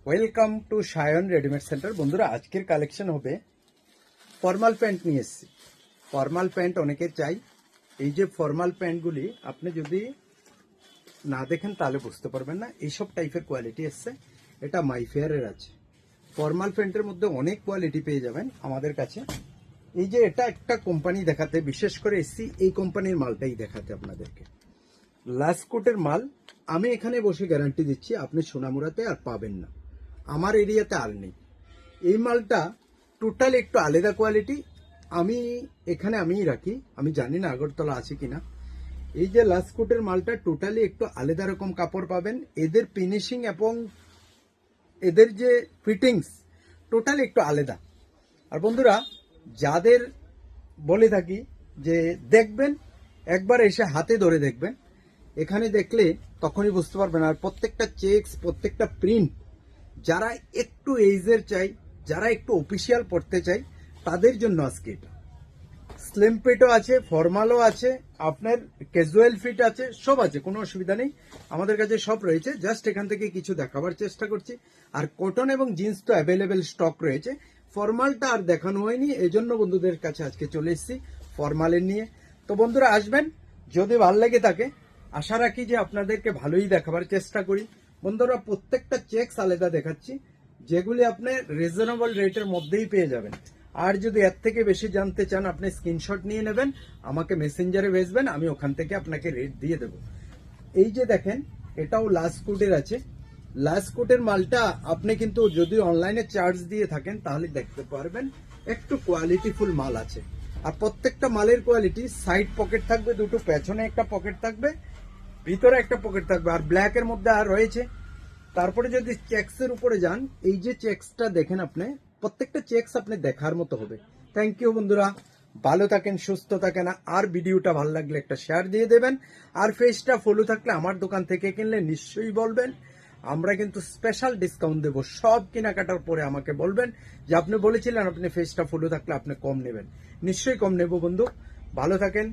Welcome to Sayan readymade centre. বন্ধুরা, আজকের collection হবে ফর্মাল প্যান্ট নিয়ে এসেছি। ফর্মাল প্যান্ট অনেকে চাই। এই যে ফর্মাল প্যান্টগুলি আপনি যদি না দেখেন তাহলে বুঝতে পারবেন না, এইসব টাইপের কোয়ালিটি এসছে। এটা মাইফেয়ারের আছে। ফর্মাল প্যান্টের মধ্যে অনেক কোয়ালিটি পেয়ে যাবেন আমাদের কাছে। এই যে এটা একটা কোম্পানি দেখাতে, বিশেষ করে এসছি এই কোম্পানির মালটাই দেখাতে আপনাদেরকে। লাস্কোটের মাল। আমি এখানে বসে গ্যারান্টি দিচ্ছি আপনি সোনামুড়াতে আর পাবেন না, আমার এরিয়াতে আর নেই। এই মালটা টোটাল একটু আলাদা কোয়ালিটি। আমি এখানে আমিই রাখি, আমি জানি না আগরতলা আছে কিনা। এই যে লাস্কোটের মালটা টোটালি একটু আলাদা রকম কাপড় পাবেন। এদের ফিনিশিং এবং এদের যে ফিটিংস টোটালি একটু আলাদা। আর বন্ধুরা, যাদের বলে থাকি যে দেখবেন, একবার এসে হাতে ধরে দেখবেন, এখানে দেখলে তখনই বুঝতে পারবেন। আর প্রত্যেকটা চেকস, প্রত্যেকটা প্রিন্ট, যারা একটু এইজের চাই, যারা একটু অফিসিয়াল পড়তে চাই, তাদের জন্য আজকে এটা। স্লিম ফিটও আছে, ফর্মালও আছে, আপনার ক্যাজুয়াল ফিট আছে, সব আছে, কোনো অসুবিধা নেই। আমাদের কাছে সব রয়েছে। জাস্ট এখান থেকে কিছু দেখাবার চেষ্টা করছি। আর কটন এবং জিন্স তো অ্যাভেলেবেল স্টক রয়েছে। ফর্মালটা আর দেখানো হয়নি, এজন্য বন্ধুদের কাছে আজকে চলে এসেছি ফর্মালের নিয়ে। তো বন্ধুরা আসবেন, যদি ভালো লেগে থাকে আশা রাখি যে আপনাদেরকে ভালোই দেখাবার চেষ্টা করি। বন্ধুরা, প্রত্যেকটা চেকস আলাদা দেখাচ্ছি, যেগুলি আপনি রিজনেবল রেটের মধ্যেই পেয়ে যাবেন। আর যদি এর থেকে বেশি জানতে চান, আপনি স্ক্রিনশট নিয়ে নেবেন, আমাকে মেসেঞ্জারে ভেজবেন, আমি ওখান থেকে আপনাকে রেট দিয়ে দেব। এই যে দেখেন, এটাও লাস্ট কোটের আছে। লাস্ট কোটের মালটা আপনি কিন্তু যদি অনলাইনে চার্জ দিয়ে থাকেন তাহলে দেখতে পারবেন একটু কোয়ালিটিফুল মাল আছে। আর প্রত্যেকটা মালের কোয়ালিটি, সাইড পকেট থাকবে দুটো, পেছনে একটা পকেট থাকবে, ভিতরে একটা পকেট থাকবে, আর ব্ল্যাকের মধ্যে আর রয়েছে। তারপরে যদি চেকসের উপরে যান, এই যে চেকসটা দেখেন আপনি, প্রত্যেকটা চেকস আপনি দেখার মতো হবে। থ্যাংক ইউ বন্ধুরা, ভালো থাকেন, সুস্থ থাকেন। আর ভিডিওটা ভালো লাগলে একটা শেয়ার দিয়ে দেবেন। আর পেজটা ফলো থাকলে আমার দোকান থেকে কিনলে নিশ্চয়ই বলবেন, আমরা কিন্তু স্পেশাল ডিসকাউন্ট দেবো। সব কেনাকাটার পরে আমাকে বলবেন যে আপনি বলেছিলেন আপনি পেজটা ফলো থাকলে আপনি কম নেবেন। নিশ্চয়ই কম নেব বন্ধু। ভালো থাকেন।